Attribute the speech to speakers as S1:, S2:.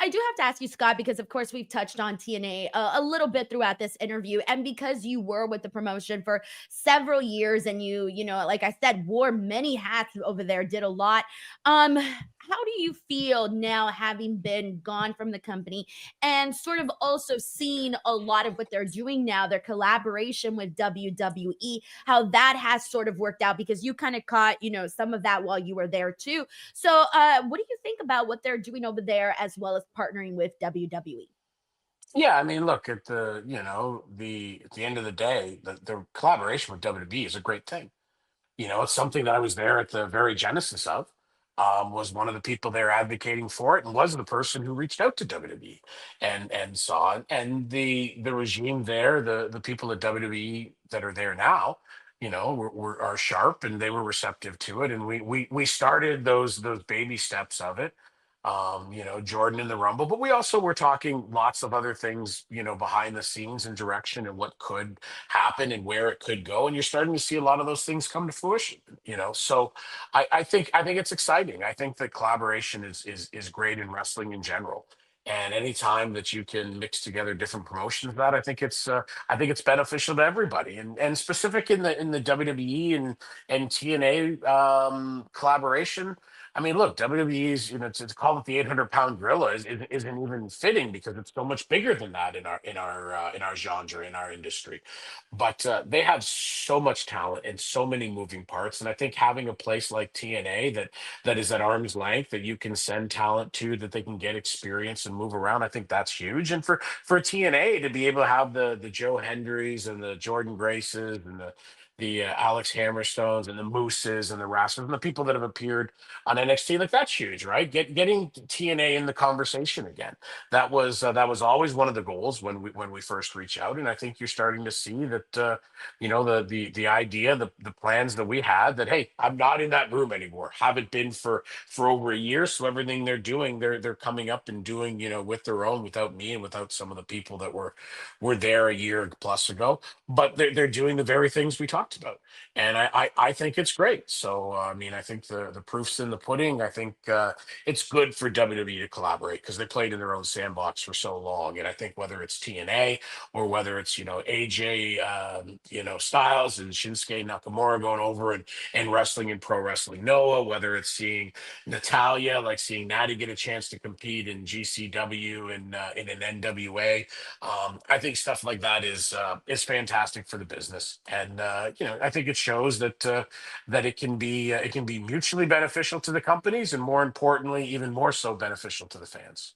S1: I do have to ask you, Scott, because of course we've touched on TNA a little bit throughout this interview, and because you were with the promotion for several years, and like I said, wore many hats over there, did a lot. How do you feel now, having been gone from the company, and sort of also seen a lot of what they're doing now, their collaboration with WWE, how that has sort of worked out because you kind of caught, some of that while you were there too. So, what do you think about what they're doing over there, as well as partnering with WWE?
S2: Yeah, I mean, look at the at the end of the day, the collaboration with WWE is a great thing. It's something that I was there at the very genesis of. Was one of the people there advocating for it, and was the person who reached out to WWE and saw it. And the regime there, the people at WWE that are there now, are sharp, and they were receptive to it. And we started those baby steps of it. Jordan in the Rumble, but we also were talking lots of other things, behind the scenes and direction and what could happen and where it could go. And you're starting to see a lot of those things come to fruition. So I think it's exciting. I think that collaboration is great in wrestling in general. And anytime that you can mix together different promotions, that I think it's beneficial to everybody. And specific in the WWE and TNA collaboration. I mean, look, WWE's, to call it the 800-pound gorilla isn't even fitting, because it's so much bigger than that in our genre, in our industry. But they have so much talent and so many moving parts, and I think having a place like TNA that is at arm's length, that you can send talent to, that they can get experience and move around, I think that's huge. And for TNA to be able to have the Joe Hendrys and the Jordan Graces and the Alex Hammerstones and the Mooses and the Rascals and the people that have appeared on NXT, like that's huge, right? Getting TNA in the conversation again. That was always one of the goals when we first reach out, and I think you're starting to see that the idea, the plans that we had, that hey, I'm not in that room anymore. Haven't been for over a year, so everything they're doing, they're coming up and doing with their own, without me and without some of the people that were there a year plus ago. But they're doing the very things we talked about, and I think it's great. So I mean, I think the proof's in the pudding. I think it's good for WWE to collaborate, because they played in their own sandbox for so long. And I think whether it's TNA, or whether it's AJ Styles and Shinsuke Nakamura going over and wrestling in Pro Wrestling Noah, whether it's seeing Natalia, like seeing Natty get a chance to compete in GCW and in an NWA. I think stuff like that is fantastic for the business. And I think it shows that it can be mutually beneficial to the companies, and more importantly, even more so beneficial to the fans.